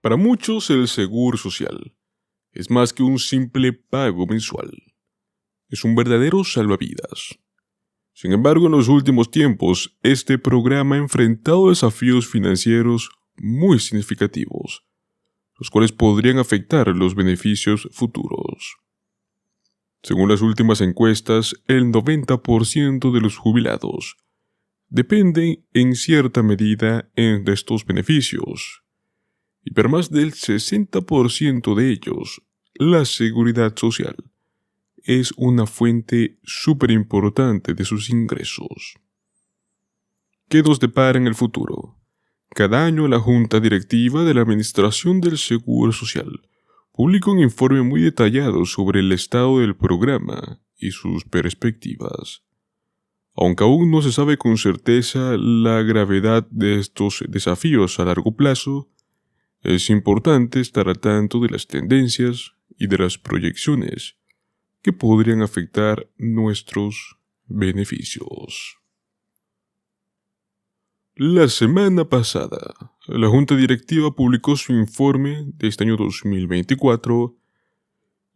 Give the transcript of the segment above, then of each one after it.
Para muchos, el seguro social es más que un simple pago mensual. Es un verdadero salvavidas. Sin embargo, en los últimos tiempos, este programa ha enfrentado desafíos financieros muy significativos, los cuales podrían afectar los beneficios futuros. Según las últimas encuestas, el 90% de los jubilados dependen en cierta medida de estos beneficios, y para más del 60% de ellos, la seguridad social es una fuente súper importante de sus ingresos. ¿Qué nos depara en el futuro? Cada año la Junta Directiva de la Administración del Seguro Social publica un informe muy detallado sobre el estado del programa y sus perspectivas. Aunque aún no se sabe con certeza la gravedad de estos desafíos a largo plazo, es importante estar al tanto de las tendencias y de las proyecciones que podrían afectar nuestros beneficios. La semana pasada, la Junta Directiva publicó su informe de este año 2024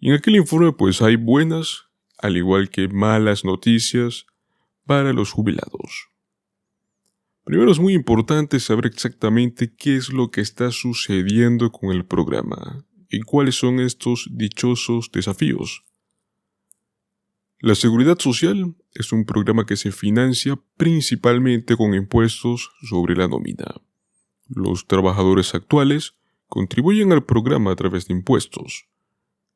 y en aquel informe pues hay buenas, al igual que malas noticias para los jubilados. Primero es muy importante saber exactamente qué es lo que está sucediendo con el programa y cuáles son estos dichosos desafíos. La Seguridad Social es un programa que se financia principalmente con impuestos sobre la nómina. Los trabajadores actuales contribuyen al programa a través de impuestos,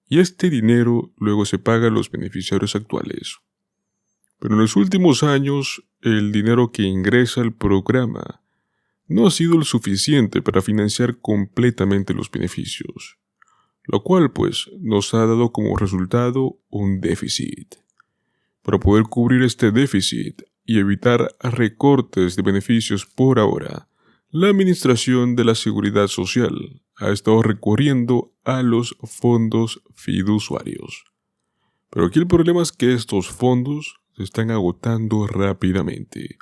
y este dinero luego se paga a los beneficiarios actuales. Pero en los últimos años, el dinero que ingresa al programa no ha sido el suficiente para financiar completamente los beneficios, lo cual pues nos ha dado como resultado un déficit. Para poder cubrir este déficit y evitar recortes de beneficios por ahora, la Administración de la Seguridad Social ha estado recurriendo a los fondos fiduciarios. Pero aquí el problema es que estos fondos se están agotando rápidamente.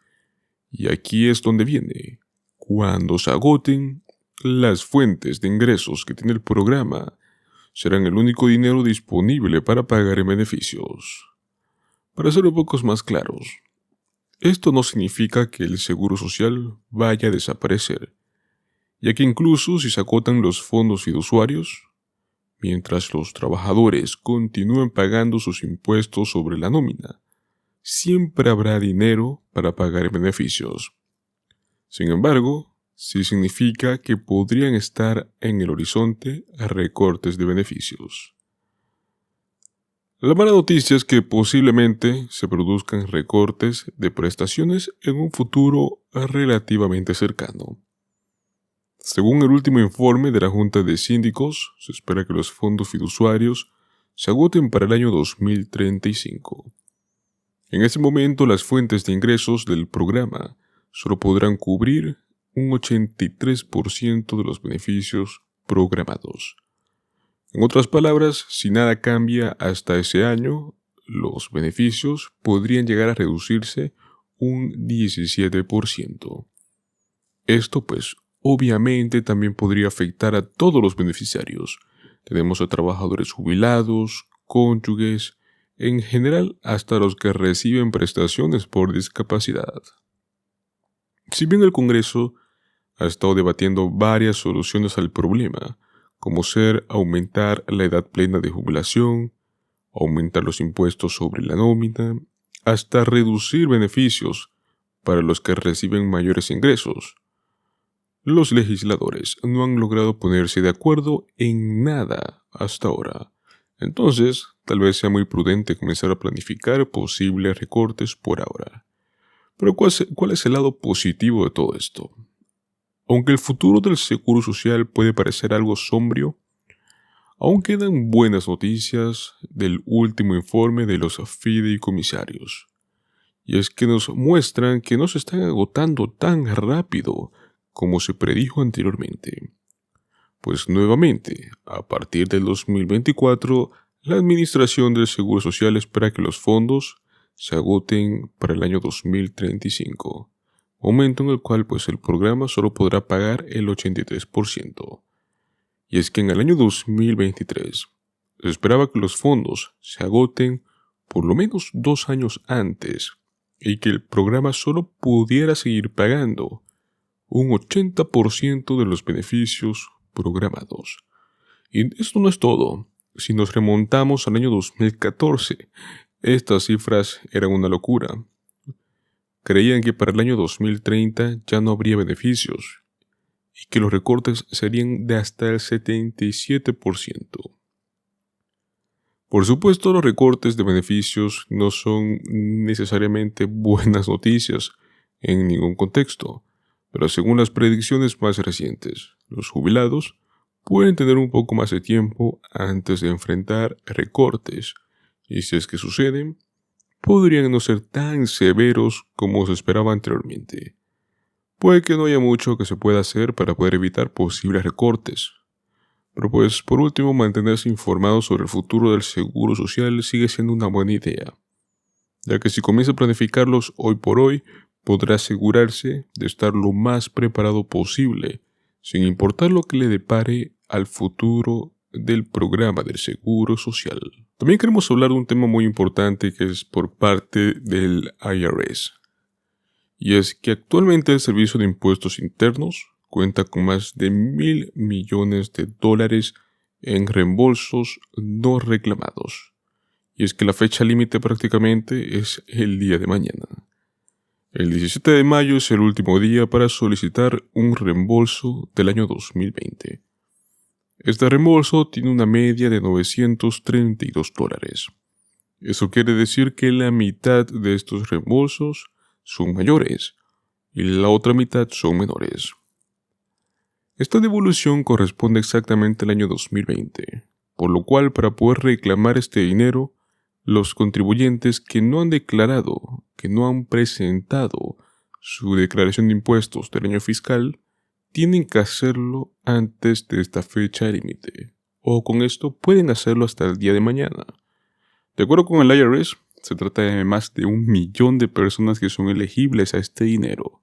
Y aquí es donde viene. Cuando se agoten, las fuentes de ingresos que tiene el programa serán el único dinero disponible para pagar en beneficios. Para ser un poco más claros, esto no significa que el seguro social vaya a desaparecer, ya que incluso si se agotan los fondos fiduciarios, mientras los trabajadores continúen pagando sus impuestos sobre la nómina, siempre habrá dinero para pagar beneficios. Sin embargo, sí significa que podrían estar en el horizonte recortes de beneficios. La mala noticia es que posiblemente se produzcan recortes de prestaciones en un futuro relativamente cercano. Según el último informe de la Junta de Síndicos, se espera que los fondos fiduciarios se agoten para el año 2035. En ese momento, las fuentes de ingresos del programa solo podrán cubrir un 83% de los beneficios programados. En otras palabras, si nada cambia hasta ese año, los beneficios podrían llegar a reducirse un 17%. Esto, pues, obviamente también podría afectar a todos los beneficiarios. Tenemos a trabajadores jubilados, cónyuges, en general hasta los que reciben prestaciones por discapacidad. Si bien el Congreso ha estado debatiendo varias soluciones al problema, como ser aumentar la edad plena de jubilación, aumentar los impuestos sobre la nómina, hasta reducir beneficios para los que reciben mayores ingresos. Los legisladores no han logrado ponerse de acuerdo en nada hasta ahora. Entonces, tal vez sea muy prudente comenzar a planificar posibles recortes por ahora. Pero ¿cuál es el lado positivo de todo esto? Aunque el futuro del seguro social puede parecer algo sombrío, aún quedan buenas noticias del último informe de los fideicomisarios. Y es que nos muestran que no se están agotando tan rápido como se predijo anteriormente. Pues nuevamente, a partir del 2024, la Administración del Seguro Social espera que los fondos se agoten para el año 2035. Momento en el cual pues el programa solo podrá pagar el 83%. Y es que en el año 2023 se esperaba que los fondos se agoten por lo menos 2 años antes y que el programa solo pudiera seguir pagando un 80% de los beneficios programados. Y esto no es todo. Si nos remontamos al año 2014, estas cifras eran una locura. Creían que para el año 2030 ya no habría beneficios y que los recortes serían de hasta el 77%. Por supuesto, los recortes de beneficios no son necesariamente buenas noticias en ningún contexto, pero según las predicciones más recientes, los jubilados pueden tener un poco más de tiempo antes de enfrentar recortes, y si es que suceden, podrían no ser tan severos como se esperaba anteriormente. Puede que no haya mucho que se pueda hacer para poder evitar posibles recortes, pero pues por último mantenerse informado sobre el futuro del seguro social sigue siendo una buena idea, ya que si comienza a planificarlos hoy por hoy, podrá asegurarse de estar lo más preparado posible, sin importar lo que le depare al futuro del programa del seguro social. También queremos hablar de un tema muy importante que es por parte del IRS, y es que actualmente el Servicio de Impuestos Internos cuenta con más de $1.000 millones en reembolsos no reclamados. Y es que la fecha límite prácticamente es el día de mañana. El 17 de mayo es el último día para solicitar un reembolso del año 2020. Este reembolso tiene una media de $932. Eso quiere decir que la mitad de estos reembolsos son mayores y la otra mitad son menores. Esta devolución corresponde exactamente al año 2020, por lo cual para poder reclamar este dinero, los contribuyentes que no han declarado, que no han presentado su declaración de impuestos del año fiscal, tienen que hacerlo antes de esta fecha límite, o con esto pueden hacerlo hasta el día de mañana. De acuerdo con el IRS, se trata de más de 1 millón de personas que son elegibles a este dinero.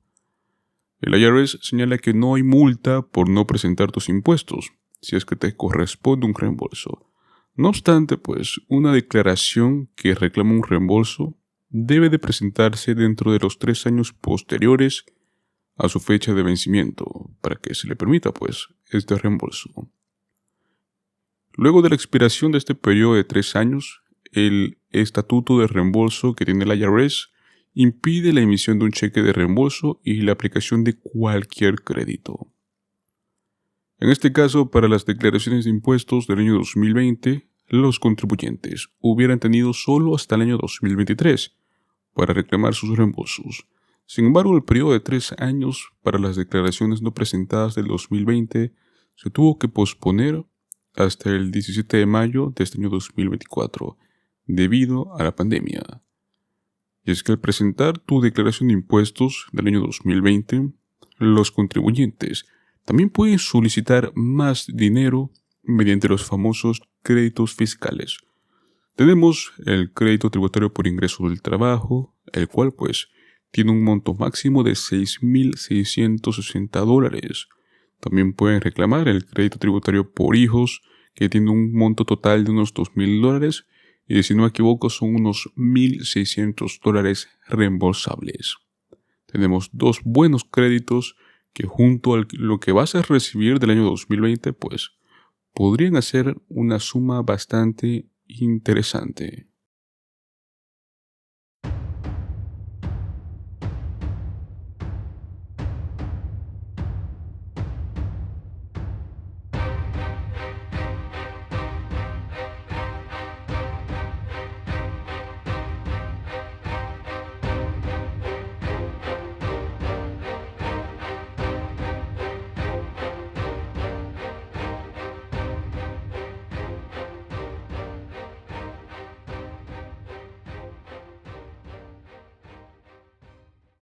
El IRS señala que no hay multa por no presentar tus impuestos, si es que te corresponde un reembolso. No obstante, pues, una declaración que reclama un reembolso debe de presentarse dentro de los 3 años posteriores a su fecha de vencimiento, para que se le permita, pues, este reembolso. Luego de la expiración de este periodo de 3 años, el estatuto de reembolso que tiene el IRS impide la emisión de un cheque de reembolso y la aplicación de cualquier crédito. En este caso, para las declaraciones de impuestos del año 2020, los contribuyentes hubieran tenido solo hasta el año 2023 para reclamar sus reembolsos. Sin embargo, el periodo de 3 años para las declaraciones no presentadas del 2020 se tuvo que posponer hasta el 17 de mayo de este año 2024, debido a la pandemia. Y es que al presentar tu declaración de impuestos del año 2020, los contribuyentes también pueden solicitar más dinero mediante los famosos créditos fiscales. Tenemos el crédito tributario por ingreso del trabajo, el cual pues tiene un monto máximo de $6,660. También pueden reclamar el crédito tributario por hijos, que tiene un monto total de unos $2,000, y si no me equivoco son unos $1,600 reembolsables. Tenemos 2 buenos créditos que junto a lo que vas a recibir del año 2020, pues podrían hacer una suma bastante interesante.